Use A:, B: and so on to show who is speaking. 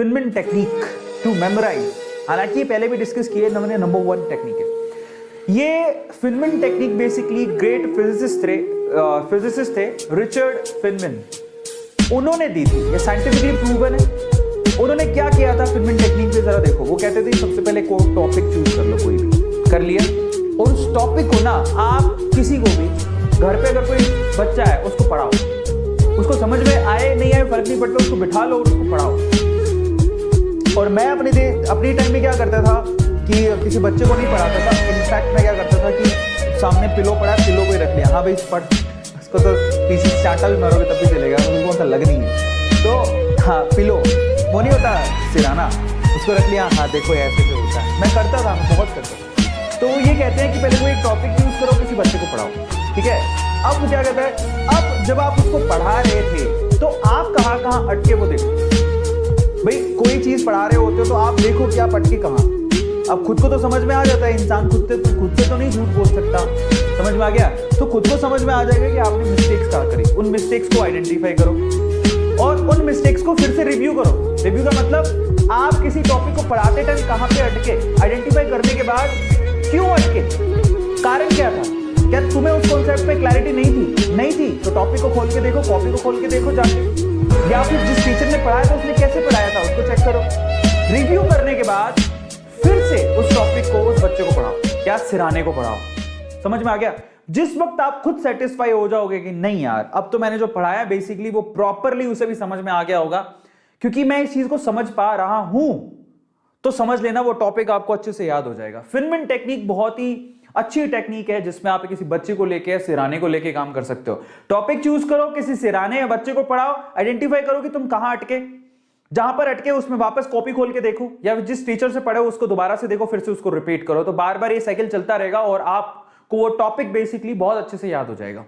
A: Feynman technique to memorise. हालांकि ये पहले भी डिस्कस किए, हमने नंबर 1 टेक्निक है ये। Feynman technique basically great physicist थे रिचर्ड फिनमैन, उन्होंने दी थी। ये साइंटिफिकली प्रूवन है। उन्होंने क्या किया था फिनमैन टेक्निक में, जरा देखो। वो कहते थे सबसे पहले कोई टॉपिक चूज कर लो, कोई भी कर लिया, और उस टॉपिक को ना आप किसी को भी घर पे अगर कोई बच्चा है उसको पढ़ाओ, उसको समझ में आए नहीं आए फर्क नहीं पड़ता, उसको बिठा लो और उसको पढ़ाओ। और मैं अपनी टाइम में क्या करता था कि किसी बच्चे को नहीं पढ़ाता था। इनफैक्ट मैं क्या करता था कि सामने पिलो पड़ा, पिलो को ही रख लिया, हाँ भाई पढ़, उसको तो किसी चाटा भी मारोगे तब भी चलेगा, उनको ऐसा लग नहीं है। तो हाँ पिलो वो नहीं होता सिराना, उसको रख लिया, हाँ देखो ऐसे से होता है। मैं करता था, मैं बहुत करता था। तो वो ये कहते हैं कि पहले कोई एक टॉपिक यूज करो, किसी बच्चे को पढ़ाओ, ठीक है। अब वो क्या कहता है, अब जब आप उसको पढ़ा रहे थे तो आप कहाँ अटके वो देखो। भाई कोई चीज पढ़ा रहे होते हो तो आप देखो कि आप अटके कहाँ। अब खुद को तो समझ में आ जाता है, इंसान खुद से तो नहीं झूठ बोल सकता, समझ में आ गया। तो खुद को समझ में आ जाएगा कि आपने मिस्टेक्स कहाँ करी। उन मिस्टेक्स को आइडेंटिफाई करो और उन मिस्टेक्स को फिर से रिव्यू करो। रिव्यू का मतलब आप किसी टॉपिक को पढ़ाते टाइम कहाँ पे अटके, आइडेंटिफाई करने के बाद क्यों अटके, कारण क्या था, क्या तुम्हें उस कॉन्सेप्ट पे क्लैरिटी नहीं थी तो टॉपिक को खोल के देखो, कॉपी को खोल के देखो जाके, या फिर जिस टीचर ने पढ़ाया था उसने कैसे पढ़ाया था उसको चेक करो। रिव्यू करने के बाद फिर से उस टॉपिक को उस बच्चे को पढ़ाओ या सिराने को पढ़ाओ। समझ में आ गया। जिस वक्त आप खुद सेटिस्फाई हो जाओगे कि नहीं यार अब तो मैंने जो पढ़ाया बेसिकली वो प्रॉपरली उसे भी समझ में आ गया होगा, क्योंकि मैं इस चीज को समझ पा रहा हूं, तो समझ लेना वो टॉपिक आपको अच्छे से याद हो जाएगा। फिनमैन टेक्निक बहुत ही अच्छी टेक्निक है जिसमें आप किसी बच्चे को लेके सिराने को लेके काम कर सकते हो। टॉपिक चूज करो, किसी सिराने या बच्चे को पढ़ाओ, आइडेंटिफाई करो कि तुम कहां अटके, जहां पर अटके उसमें वापस कॉपी खोल के देखो, या जिस टीचर से पढ़े उसको दोबारा से देखो, फिर से उसको रिपीट करो। तो बार बार ये साइकिल चलता रहेगा और आपको वो टॉपिक बेसिकली बहुत अच्छे से याद हो जाएगा।